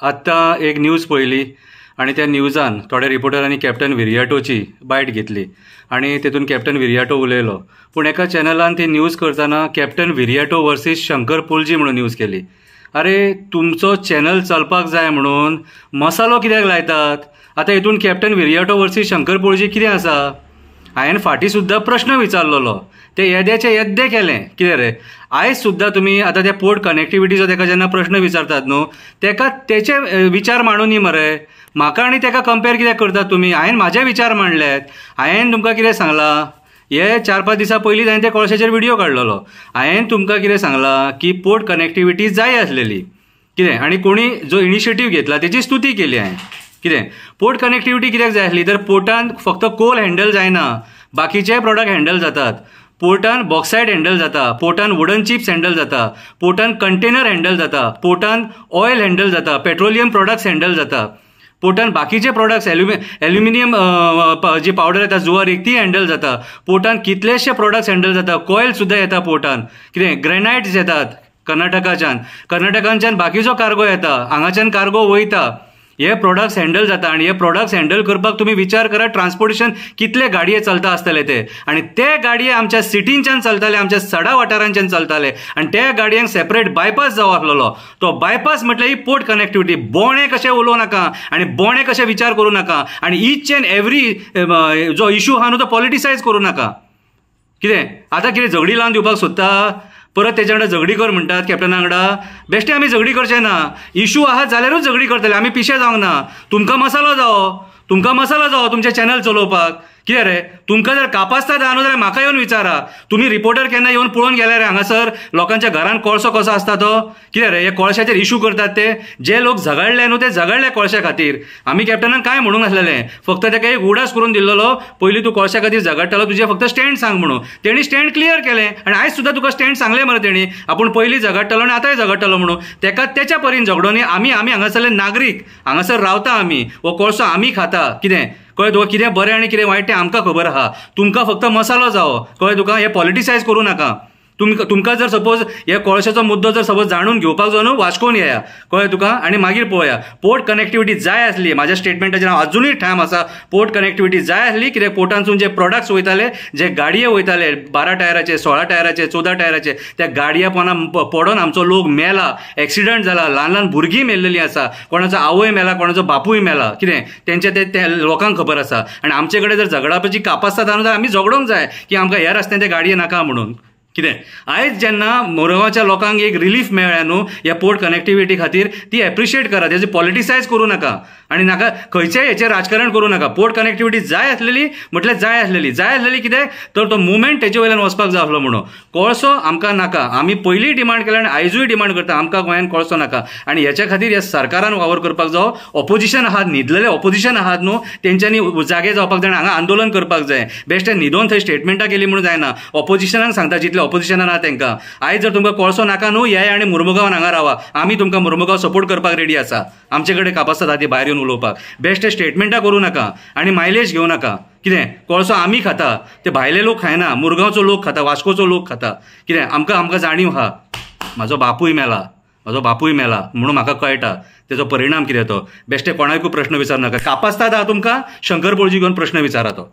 आत्तां एक न्यूज पळयली आणि त्या न्यूजान थोड्या रिपोर्टरांनी कॅप्टन विरियाटोची बायट घेतली आणि तेतून कॅप्टन विरियाटो उलयलो. पूण एका चॅनलान ती न्यूज करतना कॅप्टन विरियाटो वर्सीस शंकर पुलजी म्हणून न्यूज केली. अरे तुमचो चॅनल चलपाक जाय म्हणून मसालो कित्याक लायतात? आतां हेतून कॅप्टन विरियाटो वर्सीस शंकर पुलजी कितें आसा? हांवें फाटीं सुद्दां प्रश्न विचारलेलो, ते येद्याचे येद्दे केलें. कितें रे आयज सुद्दां तुमी आतां त्या पोर्ट कनेक्टिविटीचो तेका जेन्ना प्रश्न विचारतात न्हू, तेका तेचे विचार मांडून न्ही मरे. म्हाका आनी तेका कंपेर कित्याक करतात तुमी? हांवें म्हाजे विचार मांडल्यात. हांवें तुमकां कितें सांगलां, हे 4-5 दिसां पयलींच हांवें त्या कोळशाचेर व्हिडिओ काडलेलो. हांवें तुमकां कितें सांगलां की पोर्ट कनेक्टिविटी जाय आसलेली कितें, आनी कोणी जो इनिशिएटीव घेतला तेची स्तुती केली हांवें. कितें पोर्ट कनेक्टिविटी कित्याक जाय आसली तर पोर्टान फक्त कोल हँडल जायना, बाकीचे प्रॉडक्ट हँडल जातात. पोर्टान बॉक्सायट हँडल जाता, पोर्टान वुडन चिप्स हँडल जाता, पोर्टान कंटेनर हँडल जाता, पोर्टान ऑयल हँडल जाता, पेट्रोलियम प्रॉडक्ट्स हँडल जाता, पोर्टान बाकीचे प्रॉडक्ट्स एल्युमिनियम जी पावडर येता जुवारीक ती हँडल जाता, पोर्टान कितलेशे प्रॉडक्ट्स हँडल जाता, कॉयल सुद्दां येता पोर्टान. कितें ग्रेनायट्स येतात कर्नाटकाच्यान बाकीचो कार्गो येता, हांगाच्यान कार्गो वयता. हे प्रॉडक्ट्स हँडल जाता आनी हे प्रॉडक्ट्स हँडल करपाक तुमी विचार करात ट्रान्सपोर्टेशन कितले गाडये चलता आसतले ते. आनी ते गाडये आमच्या सिटींच्यान चलताले, आमच्या सडा वाठारांच्यान चलताले आनी त्या गाडयांक सेपरेट बायपास जावो आसलेलो. तो बायपास म्हटल्यार ही पोर्ट कनेक्टिविटी. बोणे कशें उलोवं नाका आनी बोणे कशें विचार करूं नाका आनी ईच एंड एवरी जो इशू आहा न्हू तो पॉलिटिसायज करूं नाका. कितें आतां कितें झगडी लावन दिवपाक सोदता? परत तेच्या वांगडा झगडी कर म्हणटात कॅप्टना वांगडा. बेश्टे आमी झगडी करचे ना. इशू आहात जाल्यारूच झगडी करतले, आमी पिशे जावंक ना. तुमकां मसालो जावो तुमचें चॅनल चलोवपाक. कितें रे तुमकां जर कापास्ताद आहा न्हू जाल्यार म्हाका येवन विचारा. तुमी रिपोर्टर केन्ना येवन पळोवन गेले रे हांगासर लोकांच्या घरान कोळसो कसो आसता तो? कितें रे हे कोळशाचेर इशू करतात ते? जे लोक झगडले न्हू ते झगडले कोळशा खातीर. आमी कॅप्टनान कांय म्हणूंक नासलेलें, फक्त तेका एक उडास करून दिल्लो, पयलीं तूं कोळशा खातीर झगडटालो तुजें फक्त स्टँड सांग म्हणून. तेणी स्टँड क्लियर केलें आनी आयज सुद्दां तुका स्टँड सांगलें मरे तेणी. आपूण पयलीं झगडटालो आनी आतांय झगडटालो म्हणून. तेका तेच्या परीन झगडोनी आमी हांगासरले नागरीक, हांगासर रावता आमी, हो कोळसो आमी खाता. कितें कळ्ळें तुका? कितें बरें आनी कितें वायट तें आमकां खबर आहा. तुमकां फक्त मसालो जावो. कळ्ळें तुका? हे पॉलिटिसायज करूं नाका. तुमकां जर सपोज हे कोळशाचो मुद्दो जर सपोज जाणून घेवपाक जाय न्हू वास्कोन येया. कळ्ळें तुका? आनी मागीर पळोवया. पोर्ट कनेक्टिविटी जाय आसली, म्हाज्या स्टेटमेंटाचेर हांव अजुनूय ठाम आसा. पोर्ट कनेक्टिविटी जाय आसली. कित्याक पोर्टांतसून जे प्रॉडक्ट्स वयताले, जे गाडये वयताले 12 टायराचे, 16 टायराचे, 14 टायराचे, त्या गाडया पडोन आमचो लोक मेला, एक्सिडंट जाला, ल्हान भुरगीं मेल्लेलीं आसा, कोणाचो आवय मेला, कोणाचो बापूय मेला. कितें तेंचे ते लोकांक खबर आसा. आनी आमचे कडेन जर झगडावपाची कापास्ताद आहा जाल्यार आमी झगडोंक जाय की आमकां ह्या रस्त्यान ते गाडये नाका म्हणून. कितें आयज जेन्ना मोरगांवच्या लोकांक एक रिलीफ मेळ्ळ्या न्हू ह्या पोर्ट कनेक्टिविटी खातीर, ती एप्रिशिएट करा. तेजी पॉलिटिसायज करूं नाका आनी नाका खंयचेय हेचेर राजकारण करूं नाका. पोर्ट कनेक्टिविटी जाय आसलेली म्हटल्यार जाय आसलेली. कितें तर तो मुवमेंट तेजे वयल्यान वचपाक जाय आसलो म्हणून. कोळसो आमकां नाका. आमी पयलींय डिमांड केला आनी आयजूय डिमांड करता, आमकां गोंयान कोळसो नाका. आनी हेच्या खातीर ह्या सरकारान वावर करपाक जावो. ऑपोजिशन आहात, न्हिदलेले ऑपोजिशन आहात न्हू, तेंच्यांनी जागे जावपाक जाय, हांगा आंदोलन करपाक जाय. बेश्टे न्हिदोन थंय स्टेटमेंटां केली म्हणून जायना. ऑपोजिशनाक सांगता जितले ऑपोजिशनान आहा तेंकां, आयज जर तुमकां कोळसो नाका न्हू येया आनी मुर्मुगांवान हांगा रावा. आमी तुमकां मुर्मुगांव सपोर्ट करपाक रेडी आसा. आमचे कडेन कापास्ताद आहा ती भायर येवन उलोवपाक. बेश्टे स्टेटमेंटां करूं नाका आनी मायलेज घेवं नाका. कितें कोळसो आमी खाता, ते भायले लोक खायना, मुरगांवचो लोक खाता, वास्कोचो लोक खाता. कितें आमकां जाणीव आहा. म्हाजो बापूय मेला म्हणून म्हाका कळटा तेजो परिणाम कितें तो. बेश्टे कोणाकूय प्रश्न विचार नाका. कापास्ताद आहा तुमकां, शंकर पुलजी घेवन प्रश्न विचारा तो.